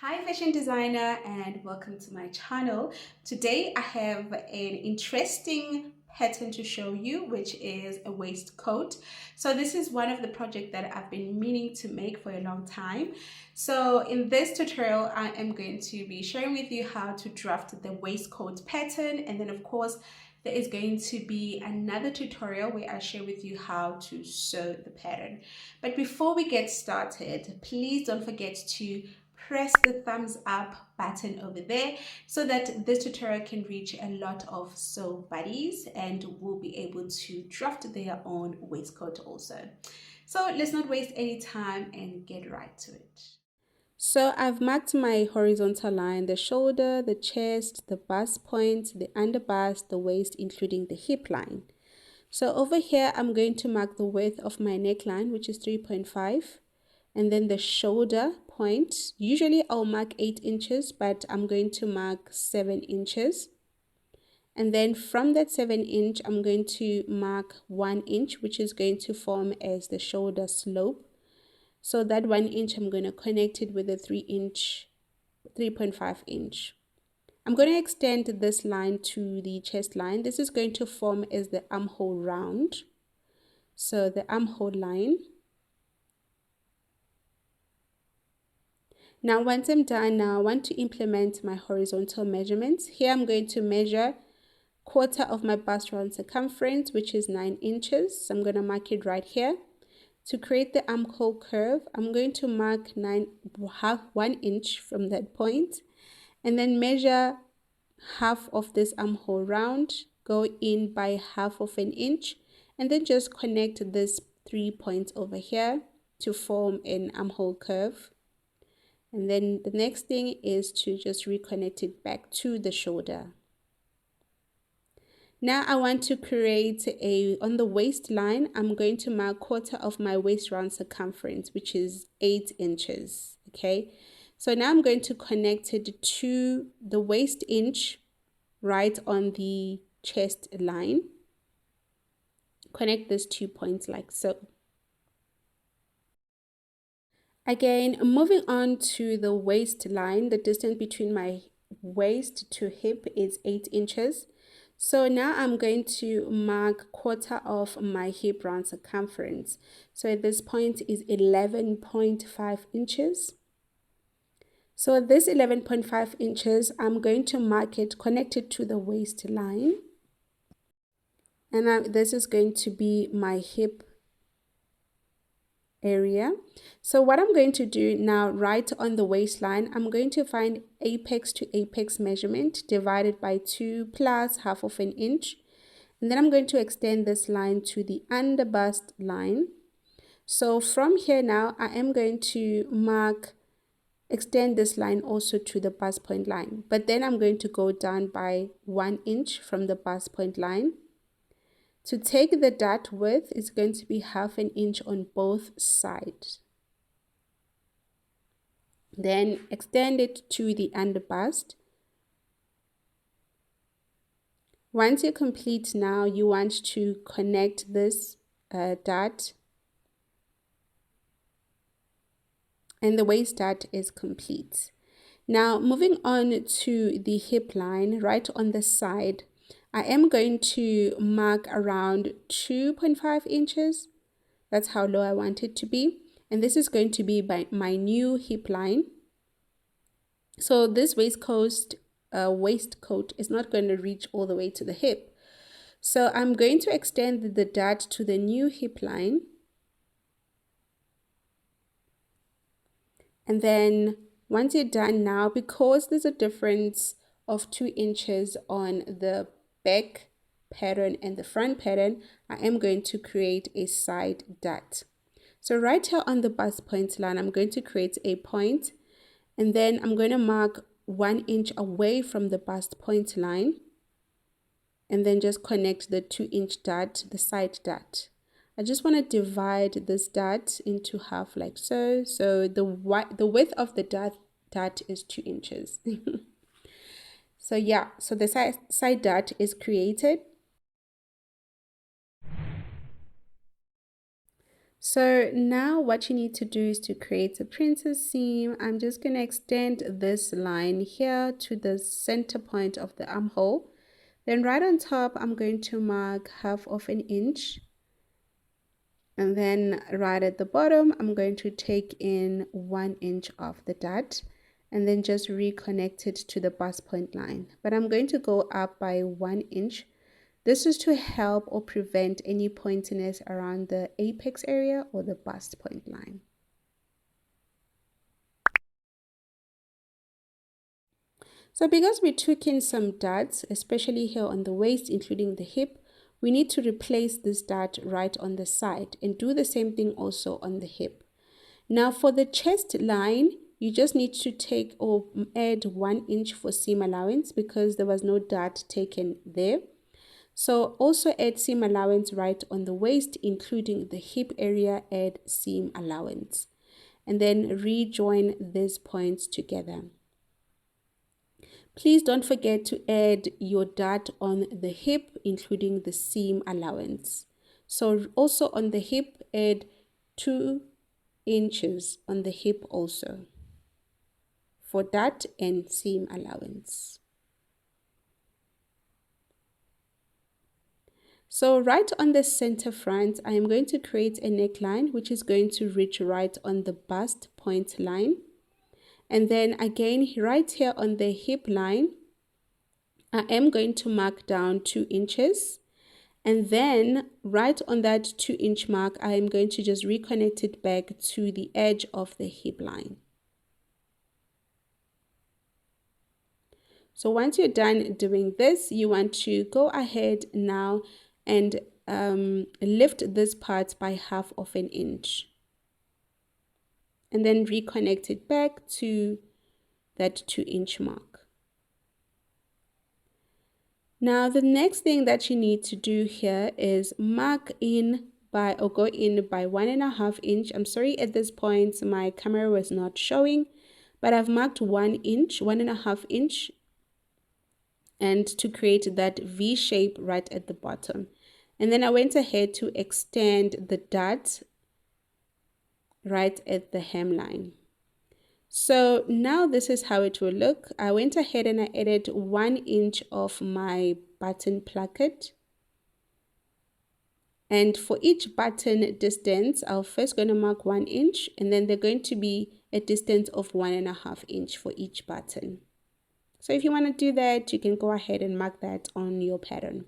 Hi fashion designer and welcome to my channel. Today I have an interesting pattern to show you, which is a waistcoat. So this is one of the projects that I've been meaning to make for a long time. So in this tutorial I am going to be sharing with you how to draft the waistcoat pattern, and then of course there is going to be another tutorial where I share with you how to sew the pattern. But before we get started, please don't forget to press the thumbs up button over there so that this tutorial can reach a lot of sew buddies and will be able to draft their own waistcoat also. So let's not waste any time and get right to it. So I've marked my horizontal line, the shoulder, the chest, the bust point, the underbust, the waist, including the hip line. So over here, I'm going to mark the width of my neckline, which is 3.5, and then the shoulder point. Usually I'll mark 8 inches, but I'm going to mark 7 inches. And then from that 7 inch, I'm going to mark 1 inch, which is going to form as the shoulder slope. So that 1 inch, I'm going to connect it with a 3.5 inch. I'm going to extend this line to the chest line. This is going to form as the armhole round. So the armhole line. Now once I'm done, now I want to implement my horizontal measurements. Here I'm going to measure quarter of my bust round circumference, which is 9 inches. So I'm going to mark it right here. To create the armhole curve, I'm going to mark 1 inch from that point, and then measure half of this armhole round, go in by half of an inch, and then just connect these 3 points over here to form an armhole curve. And then the next thing is to just reconnect it back to the shoulder. Now I want to create on the waistline, I'm going to mark quarter of my waist round circumference, which is 8 inches. Okay, so now I'm going to connect it to the waist inch right on the chest line. Connect these 2 points like so. Again, moving on to the waistline, the distance between my waist to hip is 8 inches. So now I'm going to mark quarter of my hip round circumference. So at this point is 11.5 inches. So this 11.5 inches, I'm going to mark it connected to the waistline. And this is going to be my hip area. So what I'm going to do now, right on the waistline, I'm going to find apex to apex measurement divided by 2 plus half of an inch, and then I'm going to extend this line to the under bust line. So from here now I am going to extend this line also to the bust point line, but then I'm going to go down by 1 inch from the bust point line. To take the dart width is going to be half an inch on both sides. Then extend it to the under bust. Once you're complete now, you want to connect this dart, and the waist dart is complete. Now moving on to the hip line, right on the side, I am going to mark around 2.5 inches. That's how low I want it to be. And this is going to be my new hip line. So this waistcoat is not going to reach all the way to the hip. So I'm going to extend the dart to the new hip line. And then once you're done now, because there's a difference of 2 inches on the back pattern and the front pattern, I am going to create a side dart. So right here on the bust point line, I'm going to create a point, and then I'm going to mark 1 inch away from the bust point line, and then just connect the 2 inch dart, the side dart. I just want to divide this dart into half like so. So the width of the dart is 2 inches. So yeah, so the side dart is created. So now what you need to do is to create a princess seam. I'm just going to extend this line here to the center point of the armhole. Then right on top, I'm going to mark 1/2 inch. And then right at the bottom, I'm going to take in 1 inch of the dot and then just reconnect it to the bust point line. But I'm going to go up by 1 inch. This is to help or prevent any pointiness around the apex area or the bust point line. So because we took in some dots, especially here on the waist, including the hip, we need to replace this dot right on the side and do the same thing also on the hip. Now for the chest line, you just need to take or add 1 inch for seam allowance because there was no dot taken there. So also add seam allowance right on the waist, including the hip area, add seam allowance. And then rejoin these points together. Please don't forget to add your dot on the hip, including the seam allowance. So also on the hip, add 2 inches on the hip also for dot and seam allowance. So right on the center front, I am going to create a neckline which is going to reach right on the bust point line. And then again, right here on the hip line, I am going to mark down 2 inches. And then right on that 2-inch mark, I am going to just reconnect it back to the edge of the hip line. So once you're done doing this, you want to go ahead now and lift this part by 1/2 inch. And then reconnect it back to that 2-inch mark. Now the next thing that you need to do here is mark in by or go in by 1.5 inch. I'm sorry, at this point my camera was not showing, but I've marked 1 inch, 1.5 inch, and to create that V shape right at the bottom. And then I went ahead to extend the dot right at the hemline. So now this is how it will look. I went ahead and I added 1 inch of my button placket. And for each button distance, I'm first going to mark 1 inch, and then they're going to be a distance of 1.5 inch for each button. So if you want to do that, you can go ahead and mark that on your pattern.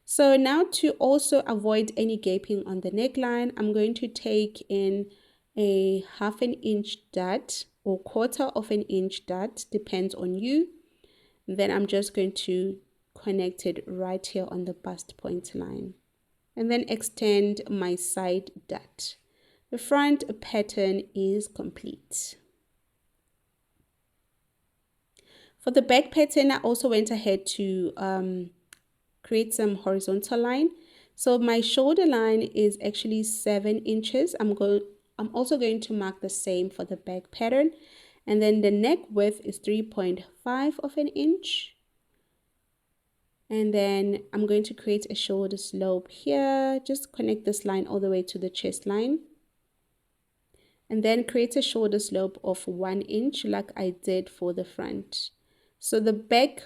So now to also avoid any gaping on the neckline, I'm going to take in a 1/2 inch dot or 1/4 inch dot, depends on you. Then I'm just going to connect it right here on the bust point line. And then extend my side dot. The front pattern is complete. For the back pattern, I also went ahead to create some horizontal line. So my shoulder line is actually 7 inches. I'm also going to mark the same for the back pattern. And then the neck width is 3.5 inch. And then I'm going to create a shoulder slope here. Just connect this line all the way to the chest line. And then create a shoulder slope of 1 inch like I did for the front. So the back,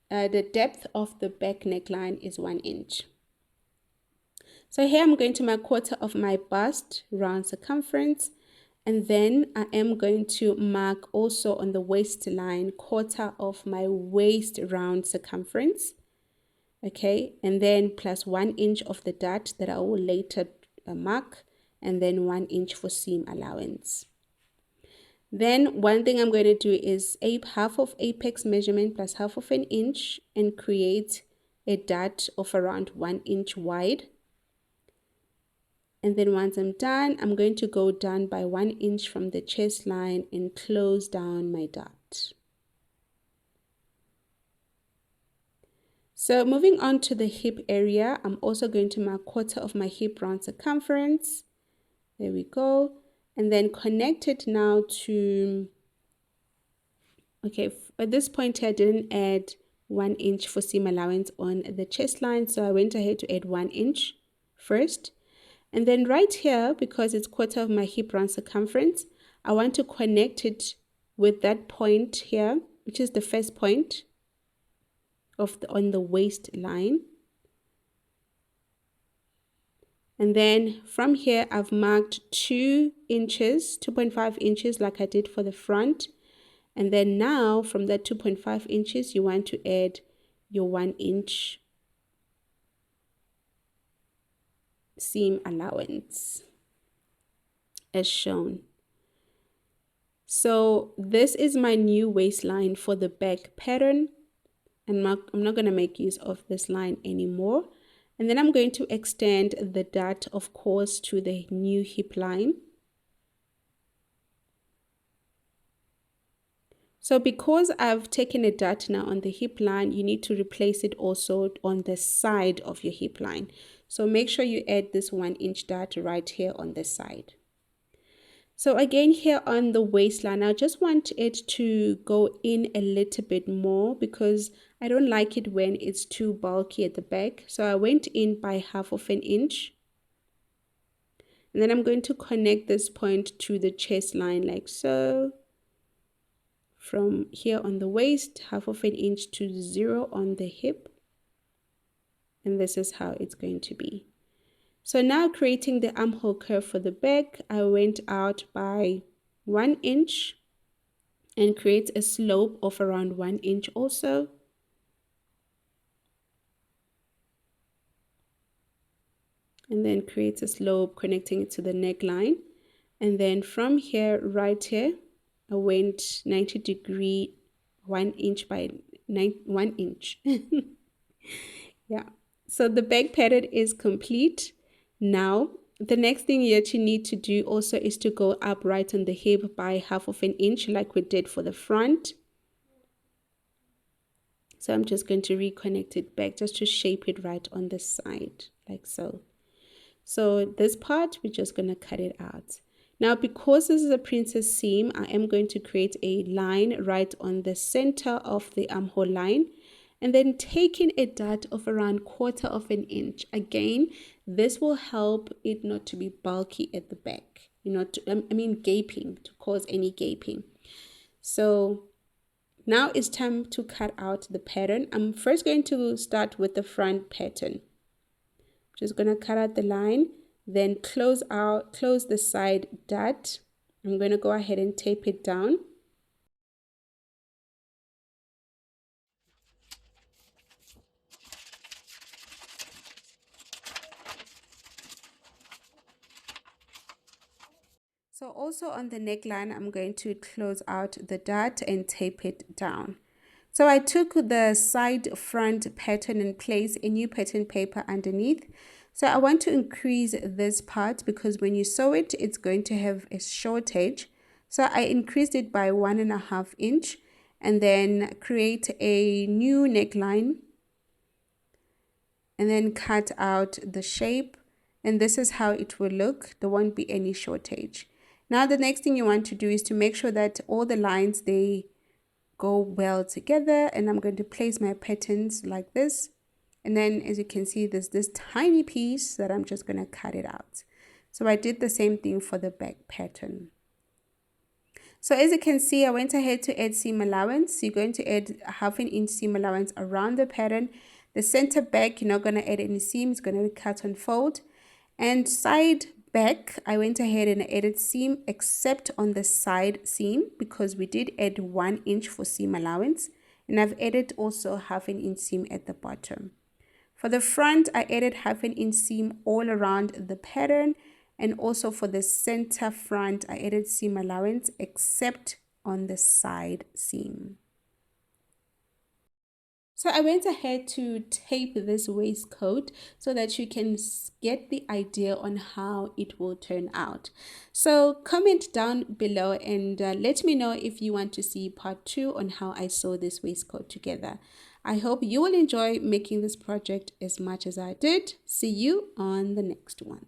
the depth of the back neckline is 1 inch. So here I'm going to mark 1/4 of my bust round circumference. And then I am going to mark also on the waistline 1/4 of my waist round circumference. Okay, and then plus 1 inch of the dot that I will later mark, and then 1 inch for seam allowance. Then one thing I'm going to do is 1/2 of apex measurement plus 1/2 inch and create a dot of around 1 inch wide. And then once I'm done, I'm going to go down by 1 inch from the chest line and close down my dot. So moving on to the hip area, I'm also going to mark 1/4 of my hip round circumference. There we go. And then connect it now to, okay, at this point here, I didn't add 1 inch for seam allowance on the chest line. So I went ahead to add 1 inch first. And then right here, because it's quarter of my hip round circumference, I want to connect it with that point here, which is the first point of on the waistline. And then from here, I've marked 2 inches, 2.5 inches like I did for the front. And then now from that 2.5 inches, you want to add your 1 inch seam allowance as shown. So this is my new waistline for the back pattern. And I'm not going to make use of this line anymore. And then I'm going to extend the dart, of course, to the new hip line. So because I've taken a dart now on the hip line, you need to replace it also on the side of your hip line. So make sure you add this 1 inch dart right here on the side. So again, here on the waistline, I just want it to go in a little bit more because I don't like it when it's too bulky at the back. So I went in by 1/2 inch. And then I'm going to connect this point to the chest line like so. From here on the waist, 1/2 inch to 0 on the hip. And this is how it's going to be. So now creating the armhole curve for the back, I went out by 1 inch and create a slope of around 1 inch also. And then create a slope connecting it to the neckline. And then from here, right here, I went 90-degree 1 inch by 1 inch. Yeah, so the back pattern is complete. Now, the next thing that you need to do also is to go up right on the hip by 1/2 inch like we did for the front. So I'm just going to reconnect it back just to shape it right on the side like so. So this part, we're just going to cut it out. Now, because this is a princess seam, I am going to create a line right on the center of the armhole line. And then taking a dart of around 1/4 inch. Again, this will help it not to be bulky at the back, gaping, to cause any gaping. So now it's time to cut out the pattern. I'm first going to start with the front pattern. Just going to cut out the line, then close the side dart. I'm going to go ahead and tape it down. So also on the neckline, I'm going to close out the dart and tape it down. So I took the side front pattern and placed a new pattern paper underneath. So I want to increase this part because when you sew it, it's going to have a shortage. So I increased it by 1.5 inch and then create a new neckline and then cut out the shape. And this is how it will look. There won't be any shortage. Now the next thing you want to do is to make sure that all the lines, they go well together. And I'm going to place my patterns like this. And then as you can see, there's this tiny piece that I'm just going to cut it out. So I did the same thing for the back pattern. So as you can see, I went ahead to add seam allowance. You're going to add 1/2 inch seam allowance around the pattern. The center back, you're not going to add any seam. It's going to be cut and fold. And side back, I went ahead and added seam except on the side seam because we did add 1 inch for seam allowance. And I've added also 1/2 inch seam at the bottom. For the front, I added 1/2 inch seam all around the pattern. And also for the center front, I added seam allowance except on the side seam. So I went ahead to tape this waistcoat so that you can get the idea on how it will turn out. So comment down below and let me know if you want to see part 2 on how I sew this waistcoat together. I hope you will enjoy making this project as much as I did. See you on the next one.